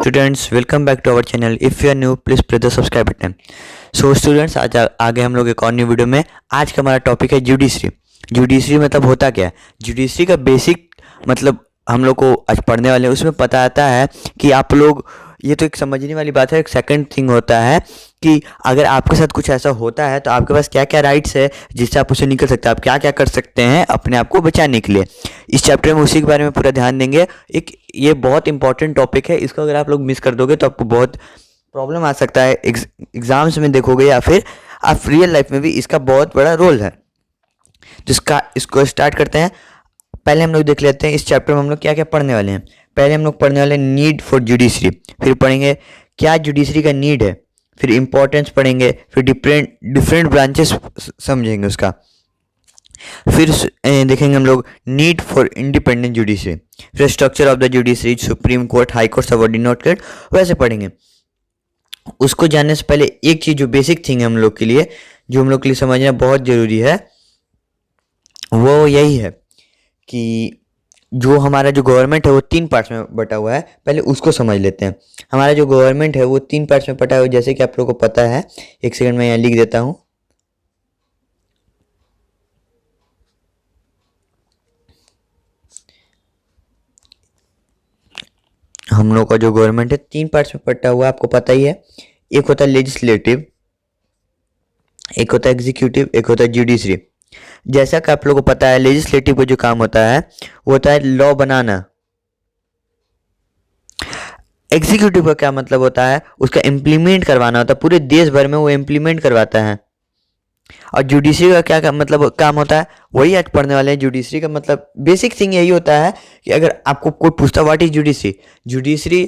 students, welcome back to our channel. If you are new, please press the subscribe button. So students, आज आगे हम लोग एक और न्यू वीडियो में। आज का हमारा टॉपिक है जुडिशरी। जुडिशरी मतलब होता क्या है? जुडिशरी का बेसिक मतलब हम लोग को आज पढ़ने वाले हैं, उसमें पता आता है कि आप लोग, ये तो एक समझने वाली बात है। एक सेकंड थिंग होता है कि अगर आपके साथ कुछ ऐसा होता है तो आपके पास क्या क्या राइट्स है जिससे आप उसे निकल सकते हैं, आप क्या क्या कर सकते हैं अपने आप को बचाने के लिए। इस चैप्टर में उसी के बारे में पूरा ध्यान देंगे। एक ये बहुत इंपॉर्टेंट टॉपिक है, इसको अगर आप लोग मिस कर दोगे तो आपको बहुत प्रॉब्लम आ सकता है। एग्जाम्स में देखोगे या फिर आप रियल लाइफ में भी इसका बहुत बड़ा रोल है। तो इसको स्टार्ट करते हैं। पहले हम लोग देख लेते हैं इस चैप्टर में हम लोग क्या क्या पढ़ने वाले हैं। पहले हम लोग पढ़ने वाले हैं नीड फॉर जुडिशरी, फिर पढ़ेंगे क्या जुडिशरी का नीड है, फिर इंपॉर्टेंस पढ़ेंगे, फिर डिफरेंट ब्रांचेस समझेंगे उसका, फिर देखेंगे हम लोग नीड फॉर इंडिपेंडेंट जुडिशरी, फिर structure of the judiciary, supreme court, high court, subordinate court, वैसे पढ़ेंगे। उसको जानने से पहले एक चीज़ जो बेसिक थिंग है हम लोग के लिए, जो हम लोग के लिए समझना बहुत ज़रूरी है, वो यही है कि जो हमारा जो गवर्नमेंट है वो 3 पार्ट्स में बटा हुआ है। पहले उसको समझ लेते हैं। हमारा जो गवर्नमेंट है वो 3 पार्ट्स में बटा हुआ है, जैसे कि आप लोगों को पता है। एक सेकंड में यहाँ लिख देता हूँ। हम लोग का जो गवर्नमेंट है 3 पार्ट्स में बटा हुआ है, आपको पता ही है। एक होता है लेजिस्लेटिव, एक होता है एग्जीक्यूटिव, एक होता है जुडिशरी। जैसा कि आप लोगों को पता है लेजिस्लेटिव का जो काम होता है वो होता है लॉ बनाना। एग्जीक्यूटिव का क्या मतलब होता है, उसका इम्प्लीमेंट करवाना होता है, पूरे देश भर में वो इम्प्लीमेंट करवाता है। और जुडिशरी का क्या मतलब काम होता है, वही आज पढ़ने वाले हैं। जुडिशरी का मतलब बेसिक थिंग यही होता है कि अगर आपको कोई पूछता what is judiciary, judiciary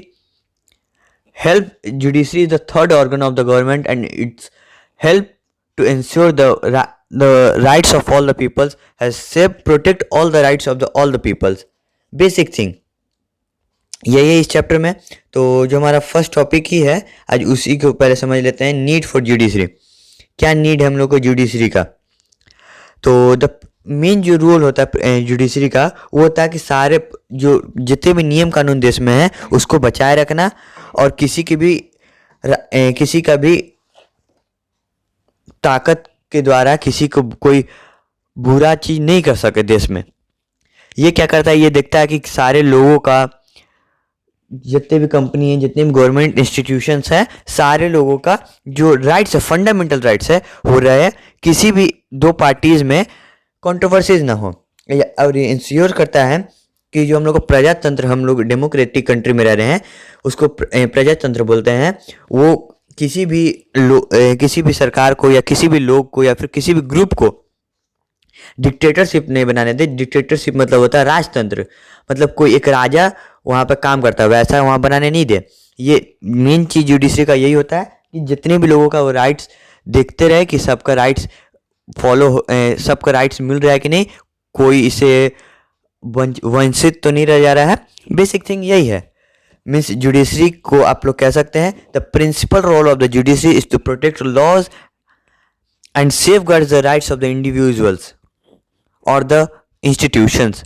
is the third organ of the government and it's help to ensure the rights of all the peoples, has said protect all the rights of all the peoples. Basic thing यही है इस chapter में। तो जो हमारा first topic ही है आज, उसी को पहले समझ लेते हैं। नीड फॉर जुडिशरी, क्या नीड है हम लोग को जुडिशरी का। तो द मेन जो रूल होता है जुडिशरी का, वो होता है कि सारे जो जितने भी नियम कानून देश में है उसको बचाए रखना, और किसी का भी ताकत के द्वारा किसी को कोई बुरा चीज नहीं कर सके देश में। ये क्या करता है, ये देखता है कि सारे लोगों का, जितने भी कंपनी है, जितने भी गवर्नमेंट इंस्टीट्यूशंस हैं, सारे लोगों का जो राइट्स है, फंडामेंटल राइट्स है, हो रहा है किसी भी 2 पार्टीज में कंट्रोवर्सीज ना हो। और ये इंश्योर करता है कि जो हम लोग को प्रजातंत्र, हम लोग डेमोक्रेटिक कंट्री में रह रहे हैं, उसको प्रजातंत्र बोलते हैं। वो किसी भी सरकार को या किसी भी लोग को या फिर किसी भी ग्रुप को डिक्टेटरशिप नहीं बनाने दे। डिक्टेटरशिप मतलब होता है राजतंत्र, मतलब कोई एक राजा वहाँ पे काम करता है, वैसा वहाँ बनाने नहीं दे। ये मेन चीज जुडिशरी का यही होता है कि जितने भी लोगों का वो राइट्स देखते रहे कि सबका राइट्स सबका राइट्स मिल रहा है कि नहीं, कोई इसे वंचित तो नहीं रह जा रहा है। बेसिक थिंग यही है। मीन्स जुडिशरी को आप लोग कह सकते हैं the principal role of the judiciary is to protect laws and safeguard the rights of the individuals और द इंस्टीट्यूशंस।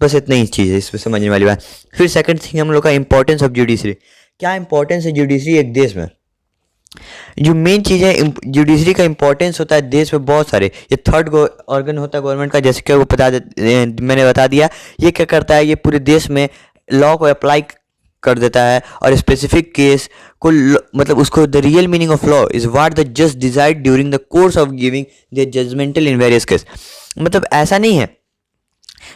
बस इतना ही चीज़ है इसमें समझने वाली बात। फिर सेकंड थिंग हम लोग का इंपॉर्टेंस ऑफ जुडिशरी, क्या इंपॉर्टेंस है जुडिशरी एक देश में। जो मेन चीज़ है जुडिशरी का इंपॉर्टेंस होता है देश में बहुत सारे। ये थर्ड ऑर्गन होता है गवर्नमेंट का, जैसे कि वो मैंने बता दिया। ये क्या करता है, ये पूरे देश में लॉ को अप्लाई कर देता है, और स्पेसिफिक केस को मतलब उसको the real meaning of law is what the जज decide during the course of giving the judgemental in various case. मतलब ऐसा नहीं है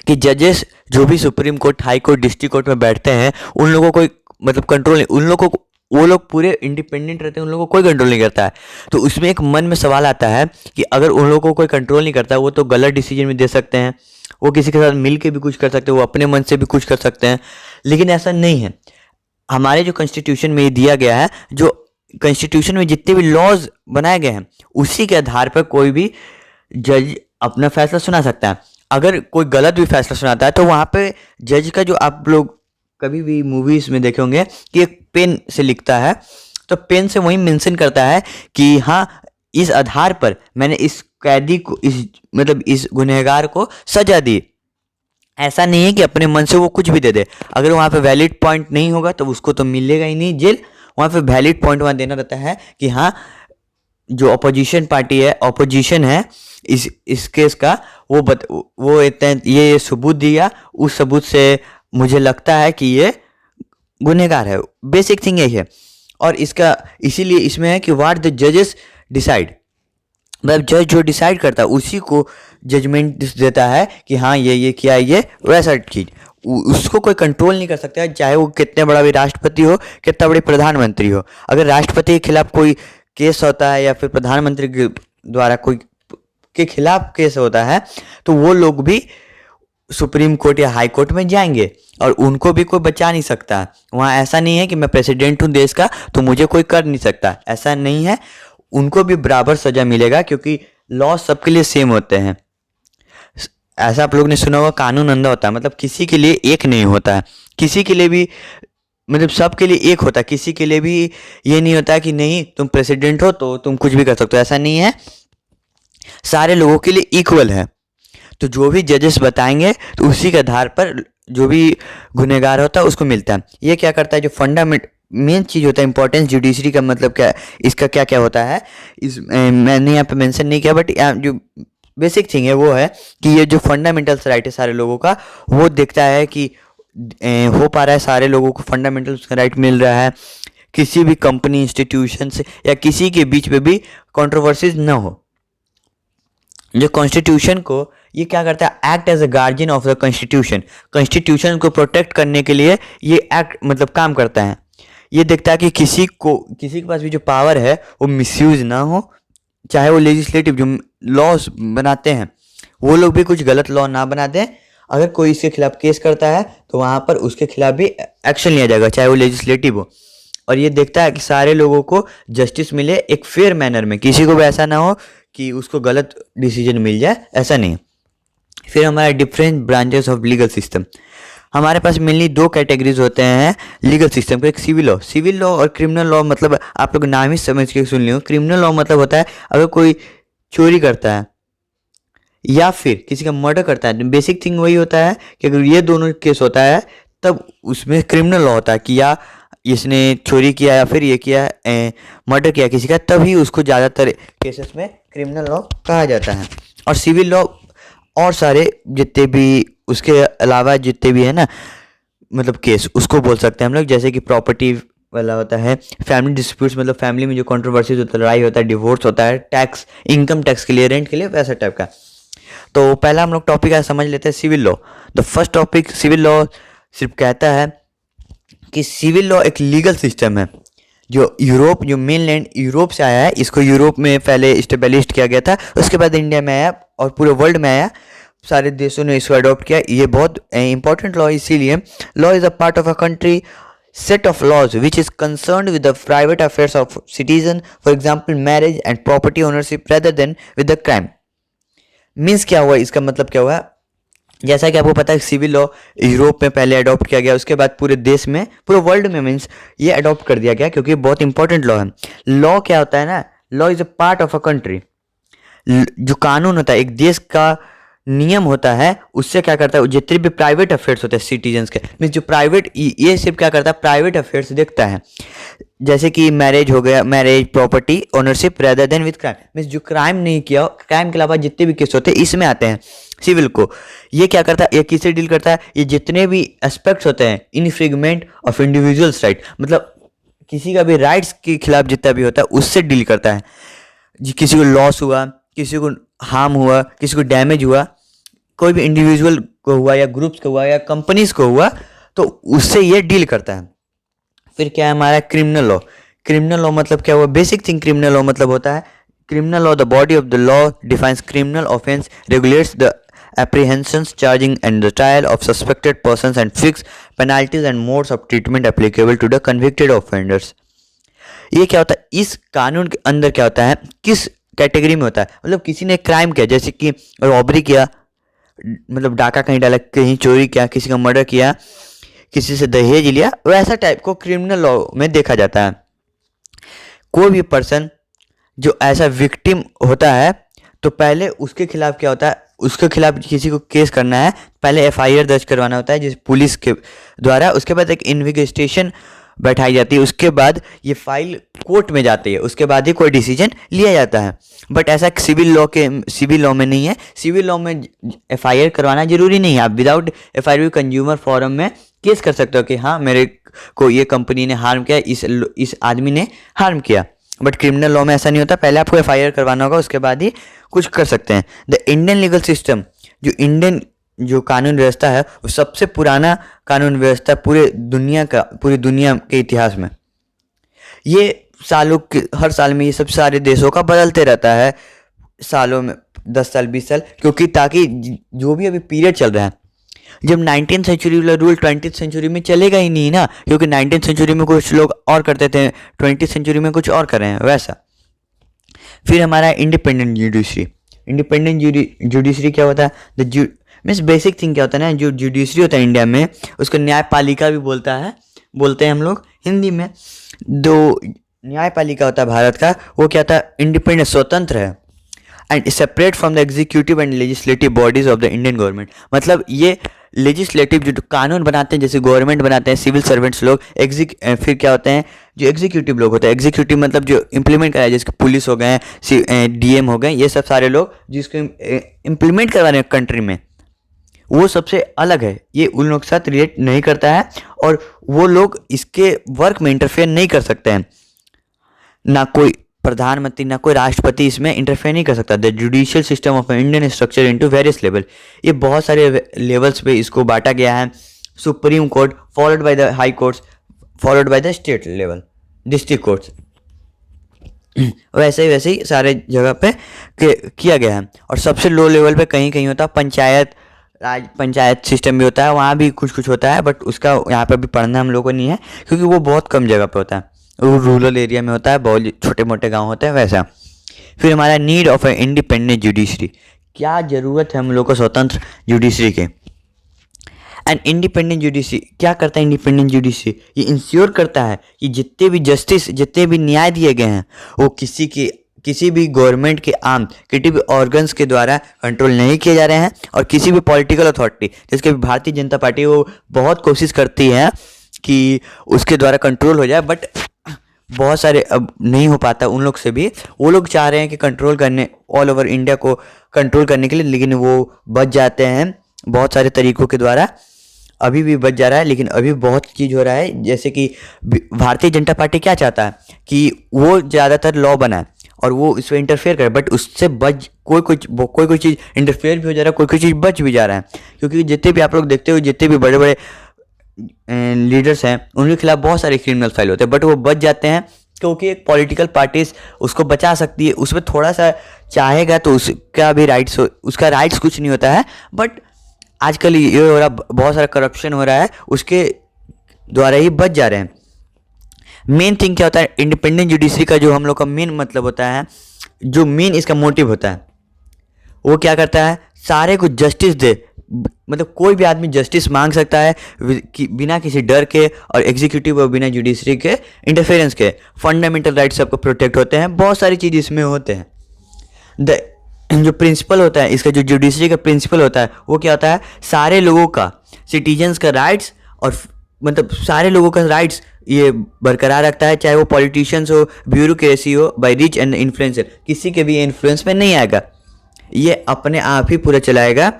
कि जजेस जो भी supreme court, high court, district court में बैठते हैं उन लोगों को कोई मतलब कंट्रोल नहीं, उन लोगों को, वो लोग पूरे इंडिपेंडेंट रहते हैं, उन लोगों को कोई कंट्रोल नहीं करता है। तो उसमें एक मन में सवाल आता है कि अगर उन लोगों को कोई कंट्रोल नहीं करता, वो तो गलत डिसीजन भी दे सकते हैं, वो किसी के साथ मिल के भी कुछ कर सकते हैं, वो अपने मन से भी कुछ कर सकते हैं। लेकिन ऐसा नहीं है। हमारे जो कॉन्स्टिट्यूशन में ये दिया गया है, जो कॉन्स्टिट्यूशन में जितने भी लॉज बनाए गए हैं उसी के आधार पर कोई भी जज अपना फैसला सुना सकता है। अगर कोई गलत भी फैसला सुनाता है तो वहाँ पे जज का, जो आप लोग कभी भी मूवीज में देखे होंगे कि एक पेन से लिखता है, तो पेन से वही मेंशन करता है कि हाँ, इस आधार पर मैंने इस कैदी को, इस गुनहगार को सजा दी। ऐसा नहीं है कि अपने मन से वो कुछ भी दे दे। अगर वहाँ पे वैलिड पॉइंट नहीं होगा तो उसको तो मिलेगा ही नहीं जेल। वहाँ पे वैलिड पॉइंट वहाँ देना रहता है कि हाँ, जो अपोजिशन पार्टी है, अपोजिशन है इस केस का, वो इतना ये सबूत दिया, उस सबूत से मुझे लगता है कि ये गुनहगार है। बेसिक थिंग यही है। और इसका इसीलिए इसमें है कि व्हाट द जजेस डिसाइड, मतलब जज जो डिसाइड करता है उसी को जजमेंट देता है कि हाँ ये किया है, ये वैसा चीज़। उसको कोई कंट्रोल नहीं कर सकता है, चाहे वो कितने बड़ा भी राष्ट्रपति हो, कितना बड़े प्रधानमंत्री हो। अगर राष्ट्रपति के खिलाफ कोई केस होता है या फिर प्रधानमंत्री के द्वारा कोई के खिलाफ केस होता है तो वो लोग भी सुप्रीम कोर्ट या हाई कोर्ट में जाएंगे और उनको भी कोई बचा नहीं सकता। वहाँ ऐसा नहीं है कि मैं प्रेसिडेंट हूँ देश का तो मुझे कोई कर नहीं सकता, ऐसा नहीं है। उनको भी बराबर सजा मिलेगा क्योंकि लॉ सबके लिए सेम होते हैं। ऐसा आप लोग ने सुना होगा, कानून अंधा होता है, मतलब किसी के लिए एक नहीं होता है, किसी के लिए भी मतलब सबके लिए एक होता है। किसी के लिए भी ये नहीं होता कि नहीं तुम प्रेसिडेंट हो तो तुम कुछ भी कर सकते हो, ऐसा नहीं है। सारे लोगों के लिए इक्वल है। तो जो भी जजेस बताएंगे तो उसी के आधार पर जो भी गुनहगार होता है उसको मिलता है। ये क्या करता है, जो फंडामेंट मेन चीज़ होता है इंपॉर्टेंस जुडिशरी का, मतलब क्या इसका क्या क्या होता है मैंने यहाँ पे मेंशन नहीं किया, बट जो बेसिक थिंग है वो है कि ये जो फंडामेंटल राइट है सारे लोगों का, वो देखता है कि हो पा रहा है, सारे लोगों को फंडामेंटल राइट मिल रहा है, किसी भी कंपनी इंस्टीट्यूशन से या किसी के बीच में भी कंट्रोवर्सीज ना हो। जो कॉन्स्टिट्यूशन को ये क्या करता है, act as a guardian of the constitution, constitution को प्रोटेक्ट करने के लिए ये एक्ट मतलब काम करता है। ये देखता है कि किसी के पास भी जो पावर है वो मिसयूज ना हो, चाहे वो लेजिस्लेटिव जो लॉज बनाते हैं वो लोग भी कुछ गलत लॉ ना बना दें। अगर कोई इसके खिलाफ केस करता है तो वहाँ पर उसके खिलाफ भी एक्शन लिया जाएगा, चाहे वो लेजिस्लेटिव हो। और ये देखता है कि सारे लोगों को जस्टिस मिले एक फेयर मैनर में, किसी को भी ऐसा ना हो कि उसको गलत डिसीजन मिल जाए, ऐसा नहीं। फिर हमारा different branches of legal system, हमारे पास मेनली दो कैटेगरीज होते हैं लीगल सिस्टम के, एक सिविल लॉ और क्रिमिनल लॉ। मतलब आप लोग नाम ही समझ के सुन लियो, क्रिमिनल लॉ मतलब होता है अगर कोई चोरी करता है या फिर किसी का मर्डर करता है, बेसिक थिंग वही होता है कि अगर ये दोनों केस होता है तब उसमें क्रिमिनल लॉ होता है कि या इसने चोरी किया या फिर ये किया मर्डर किया किसी का, तभी उसको ज़्यादातर केसेस में क्रिमिनल लॉ कहा जाता है। और सिविल लॉ और सारे जितने भी उसके अलावा जितने भी है ना मतलब केस, उसको बोल सकते हैं हम लोग, जैसे कि प्रॉपर्टी वाला होता है, फैमिली डिस्प्यूट्स मतलब फैमिली में जो कंट्रोवर्सीज होता है, लड़ाई होता है, डिवोर्स होता है, टैक्स इनकम टैक्स के लिए, रेंट के लिए, वैसा टाइप का। तो पहला हम लोग टॉपिक आज समझ लेते हैं civil law. The first topic civil law सिर्फ कहता है कि सिविल लॉ एक लीगल सिस्टम है जो मेनलैंड यूरोप से आया है। इसको यूरोप में पहले इस्टेब्लिश किया गया था, उसके बाद इंडिया में आया और पूरे वर्ल्ड में आया, सारे देशों ने इसको अडॉप्ट किया। ये बहुत इंपॉर्टेंट लॉ इसीलिए, law is a part of a country set of laws which is concerned with the private affairs of citizen, for example marriage and property ownership rather than with the crime। Means क्या हुआ, इसका मतलब क्या हुआ, जैसा कि आपको पता है सिविल लॉ यूरोप में पहले अडॉप्ट किया गया, उसके बाद पूरे देश में पूरे वर्ल्ड में मीन्स ये अडॉप्ट कर दिया गया क्योंकि बहुत इंपॉर्टेंट लॉ है। लॉ क्या होता है ना, law is a part of a country. जो कानून होता है एक देश का नियम होता है, उससे क्या करता है जितने भी प्राइवेट अफेयर्स होते हैं सिटीजन्स के, मीन्स जो प्राइवेट, ये सिर्फ क्या करता है प्राइवेट अफेयर्स देखता है। जैसे कि मैरिज हो गया, marriage property ownership rather than with crime, means जो क्राइम नहीं किया, क्राइम के अलावा जितने भी केस होते हैं इसमें आते हैं सिविल को। ये क्या करता है, ये किससे डील करता है, ये जितने भी एस्पेक्ट्स होते हैं इनफ्रिंगमेंट ऑफ इंडिविजुअल्स राइट, मतलब किसी का भी राइट्स के खिलाफ जितना भी होता है उससे डील करता है। किसी को लॉस हुआ, किसी को हार्म हुआ, किसी को डैमेज हुआ, कोई भी इंडिविजुअल को हुआ या ग्रुप्स को हुआ या कंपनीज को हुआ, तो उससे ये डील करता है। फिर क्या है हमारा क्रिमिनल लॉ। क्रिमिनल लॉ मतलब क्या हुआ, बेसिक थिंग क्रिमिनल लॉ मतलब होता है criminal law the body of the law defines criminal offence, regulates the apprehensions, charging and the trial of suspected persons and fix penalties and modes of treatment applicable to the convicted offenders। ये क्या होता है, इस कानून के अंदर क्या होता है, किस कैटेगरी में होता है, मतलब किसी ने क्राइम किया, जैसे कि रॉबरी किया, मतलब डाका कहीं डाला, कहीं चोरी किया, किसी का मर्डर किया, किसी से दहेज लिया, वैसा टाइप को क्रिमिनल लॉ में देखा जाता है। कोई भी पर्सन जो ऐसा विक्टिम होता है तो पहले उसके खिलाफ क्या होता है, उसके खिलाफ किसी को केस करना है, पहले एफआईआर दर्ज करवाना होता है जिस पुलिस के द्वारा, उसके बाद एक इन्वेस्टिगेशन बैठाई जाती है, उसके बाद ये फाइल कोर्ट में जाती है, उसके बाद ही कोई डिसीजन लिया जाता है। बट ऐसा सिविल लॉ में नहीं है। सिविल लॉ में एफआईआर करवाना जरूरी नहीं है, आप विदाउट एफआईआर कंज्यूमर फोरम में केस कर सकते हो कि हाँ मेरे को ये कंपनी ने हार्म किया, इस आदमी ने हार्म किया। बट क्रिमिनल लॉ में ऐसा नहीं होता, पहले आपको एफआईआर करवाना होगा, उसके बाद ही कुछ कर सकते हैं। द इंडियन लीगल सिस्टम, जो इंडियन जो कानून व्यवस्था है वो सबसे पुराना कानून व्यवस्था पूरी दुनिया के इतिहास में। ये हर साल में ये सब सारे देशों का बदलते रहता है, सालों में 10 साल 20 साल, क्योंकि ताकि जो भी अभी पीरियड चल रहा है, जब 19th सेंचुरी वाला रूल 20th सेंचुरी में चलेगा ही नहीं ना, क्योंकि 19th सेंचुरी में कुछ लोग और करते थे, 20th सेंचुरी में कुछ और कर रहे हैं वैसा। फिर हमारा इंडिपेंडेंट जुडिशरी। इंडिपेंडेंट जुडिशरी क्या होता है? मीन्स बेसिक थिंग क्या होता है ना, जो जुडिशरी होता है इंडिया में उसको न्यायपालिका भी बोलते हैं हम लोग हिंदी में। जो न्यायपालिका होता है भारत का, वो क्या होता है? इंडिपेंडेंट, स्वतंत्र है, and separate from the executive and legislative bodies of the Indian government. मतलब ये लेजिस्लेटिव जो कानून बनाते हैं, जैसे गवर्नमेंट बनाते हैं, सिविल सर्वेंट्स लोग, फिर क्या होते हैं जो एग्जीक्यूटिव लोग होते हैं, एग्जीक्यूटिव मतलब जो इम्प्लीमेंट कराए, जैसे पुलिस हो गए, डीएम हो गए, ये सब सारे लोग जिसको इम्प्लीमेंट करवा रहे हैं कंट्री में, वो सबसे अलग है, ये उन लोग के साथ रिलेट नहीं करता है और वो लोग इसके वर्क में इंटरफेयर नहीं कर सकते हैं। ना कोई प्रधानमंत्री ना कोई राष्ट्रपति इसमें इंटरफेयर नहीं कर सकता। The judicial system of Indian structure into various level, ये बहुत सारे लेवल्स पे इसको बांटा गया है। Supreme court followed by the high courts followed by the state level district courts, वैसे ही सारे जगह पे किया गया है। और सबसे लो लेवल पे कहीं कहीं होता है पंचायत सिस्टम भी होता है, वहाँ भी कुछ होता है, बट उसका यहाँ पर भी पढ़ना हम लोगों को नहीं है क्योंकि वो बहुत कम जगह पे होता है, वो रूरल एरिया में होता है, बहुत छोटे मोटे गांव होते हैं वैसा। फिर हमारा need of a independent judiciary, क्या ज़रूरत है हम लोग को स्वतंत्र जुडिशरी के। एंड इंडिपेंडेंट जुडिशरी क्या करता है? इंडिपेंडेंट जुडिशरी ये इंश्योर करता है कि जितने भी न्याय दिए गए हैं वो किसी भी गवर्नमेंट के आर्म किसी भी ऑर्गन्स के द्वारा कंट्रोल नहीं किए जा रहे हैं, और किसी भी पॉलिटिकल अथॉरिटी, जैसे कि भारतीय जनता पार्टी, वो बहुत कोशिश करती है कि उसके द्वारा कंट्रोल हो जाए, बट बहुत सारे अब नहीं हो पाता उन लोग से भी। वो लोग चाह रहे हैं कि कंट्रोल करने, ऑल ओवर इंडिया को कंट्रोल करने के लिए, लेकिन वो बच जाते हैं बहुत सारे तरीकों के द्वारा, अभी भी बच जा रहा है, लेकिन अभी बहुत चीज़ हो रहा है। जैसे कि भारतीय जनता पार्टी क्या चाहता है कि वो ज़्यादातर लॉ बनाए और वो इसमें इंटरफेयर करे, बट उससे बच कोई चीज़ इंटरफेयर भी हो जा रहा है, कोई चीज़ बच भी जा रहा है, क्योंकि जितने भी आप लोग देखते हो, जितने भी बड़े बड़े लीडर्स हैं उनके खिलाफ बहुत सारे क्रिमिनल फाइल होते हैं, बट वो बच जाते हैं क्योंकि एक पॉलिटिकल पार्टीज उसको बचा सकती है, उसमें थोड़ा सा चाहेगा तो उसका भी उसका राइट्स कुछ नहीं होता है। बट आजकल ये हो रहा, बहुत सारा करप्शन हो रहा है, उसके द्वारा ही बच जा रहे हैं। मेन थिंग क्या होता है इंडिपेंडेंट जुडिशरी का, जो हम लोग का मेन मतलब होता है, जो मेन इसका मोटिव होता है, वो क्या करता है? सारे को जस्टिस दे, मतलब कोई भी आदमी जस्टिस मांग सकता है बिना किसी डर के, और एग्जीक्यूटिव और बिना जुडिशरी के इंटरफेरेंस के। फंडामेंटल राइट्स सबको प्रोटेक्ट होते हैं, बहुत सारी चीज़ इसमें होते हैं। जो प्रिंसिपल होता है इसका, जो जुडिशरी का प्रिंसिपल होता है, वो क्या होता है? सारे लोगों का, सिटीजन्स का राइट्स, और मतलब सारे लोगों का राइट्स ये बरकरार रखता है, चाहे वो पॉलिटिशियंस हो, ब्यूरोक्रेसी हो, बाय रिच एंड इन्फ्लुएंसर, किसी के भी इन्फ्लुएंस में नहीं आएगा, ये अपने आप ही पूरा चलाएगा।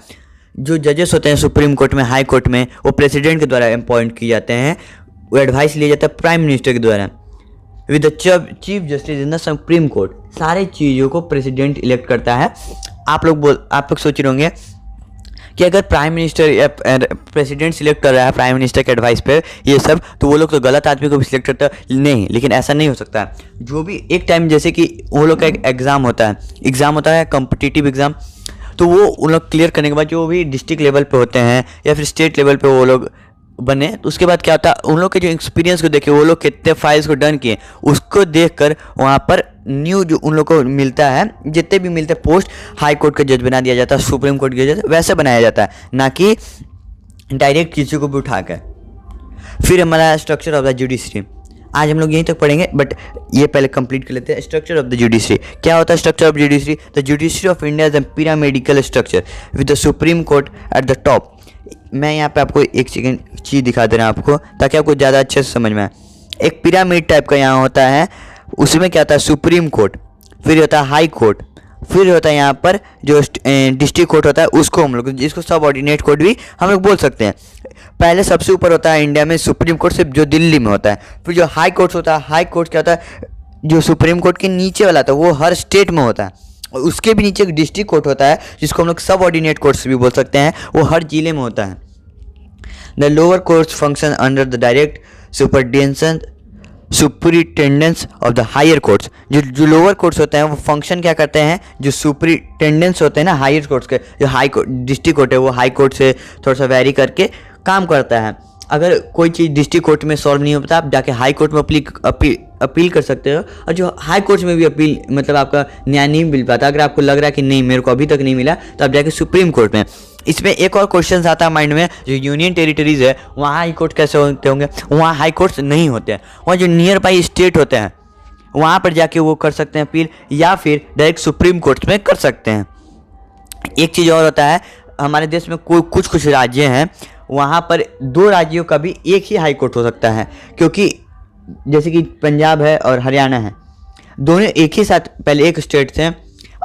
जो जजेस होते हैं सुप्रीम कोर्ट में, हाई कोर्ट में, वो प्रेसिडेंट के द्वारा अपॉइंट किए जाते हैं, वो एडवाइस लिया जाता है प्राइम मिनिस्टर के द्वारा, with the chief justice in the supreme court. सारे चीज़ों को प्रेसिडेंट इलेक्ट करता है। आप लोग सोच रहे होंगे कि अगर प्राइम मिनिस्टर या प्रेसिडेंट सिलेक्ट कर रहा है प्राइम मिनिस्टर के एडवाइस पे ये सब, तो वो लोग तो गलत आदमी को भी सिलेक्ट करता है। नहीं, लेकिन ऐसा नहीं हो सकता। जो भी एक टाइम, जैसे कि वो लोग का एक एग्ज़ाम होता है कॉम्पिटिटिव एग्ज़ाम, तो वो उन लोग क्लियर करने के बाद जो भी डिस्ट्रिक्ट लेवल पे होते हैं या फिर स्टेट लेवल पे वो लोग बने, तो उसके बाद क्या होता है, उन लोग के जो एक्सपीरियंस को देखे, वो लोग कितने फाइल्स को डन किए, उसको देखकर वहाँ पर न्यू जो उन लोग को मिलता है, जितने भी मिलते हैं पोस्ट, हाई कोर्ट का जज बना दिया जाता है, सुप्रीम कोर्ट के जज वैसे बनाया जाता है, ना कि डायरेक्ट किसी को भी उठाकर। फिर हमारा स्ट्रक्चर ऑफ द जुडिशरी। आज हम लोग यहीं तक पढ़ेंगे, बट ये पहले कंप्लीट कर लेते हैं। स्ट्रक्चर ऑफ द जुडिशरी, क्या होता है structure of judiciary? The judiciary of India is a pyramidical structure with the supreme court at the top. मैं यहाँ पे आपको एक सेकेंड चीज़ दिखा दे रहा हूँ आपको, ताकि आपको ज़्यादा अच्छे से समझ में आए। एक पिरामिड टाइप का यहाँ होता है, उसमें क्या होता है? सुप्रीम कोर्ट, फिर होता है हाई कोर्ट, फिर होता है यहाँ पर जो डिस्ट्रिक्ट कोर्ट होता है, उसको हम लोग, जिसको सब ऑर्डिनेट कोर्ट भी हम लोग बोल सकते हैं। पहले सबसे ऊपर होता है इंडिया में सुप्रीम कोर्ट, सिर्फ जो दिल्ली में होता है। फिर जो हाई कोर्ट होता है, हाई कोर्ट क्या होता है? जो सुप्रीम कोर्ट के नीचे वाला था, वो हर स्टेट में होता है। और उसके भी नीचे एक डिस्ट्रिक्ट कोर्ट होता है, जिसको हम लोग सब ऑर्डिनेट कोर्ट्स भी बोल सकते हैं, वो हर जिले में होता है। The lower courts function under the direct superintendence of the higher courts. जो लोअर कोर्ट्स होते हैं वो फंक्शन क्या करते हैं? जो सुपरिटेंडेंस होते हैं ना हायर कोर्ट्स के, जो हाई कोर्ट डिस्ट्रिक्ट कोर्ट है वो हाई कोर्ट से थोड़ा सा वेरी करके काम करता है। अगर कोई चीज़ डिस्ट्रिक्ट कोर्ट में सॉल्व नहीं हो पाता, आप जाके हाई कोर्ट में अपील कर सकते हो। और जो हाई कोर्ट में भी अपील मतलब आपका न्याय नहीं मिल पाता, अगर आपको लग रहा है कि नहीं मेरे को अभी तक नहीं मिला, तो आप जाके सुप्रीम कोर्ट में। इसमें एक और क्वेश्चन आता है माइंड में, जो यूनियन टेरिटरीज है वहाँ हाई कोर्ट कैसे होते होंगे? वहाँ हाई कोर्ट्स नहीं होते हैं, वहाँ जो नियर बाई स्टेट होते हैं वहाँ पर जाके वो कर सकते हैं अपील, या फिर डायरेक्ट सुप्रीम कोर्ट में कर सकते हैं। एक चीज़ और होता है, हमारे देश में कुछ राज्य हैं, वहाँ पर 2 राज्यों का भी एक ही हाई कोर्ट हो सकता है, क्योंकि जैसे कि पंजाब है और हरियाणा है, दोनों एक ही साथ पहले एक स्टेट थे,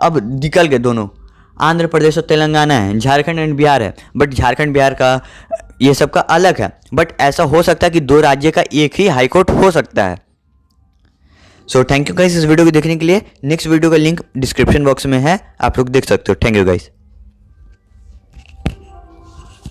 अब निकल गए दोनों। आंध्र प्रदेश और तेलंगाना है, झारखंड एंड बिहार है, बट झारखंड बिहार का ये सब का अलग है। बट ऐसा हो सकता है कि 2 राज्य का एक ही हाई कोर्ट हो सकता है। सो थैंक यू गाइस इस वीडियो को देखने के लिए। नेक्स्ट वीडियो का लिंक डिस्क्रिप्शन बॉक्स में है, आप लोग देख सकते हो। Thank you guys.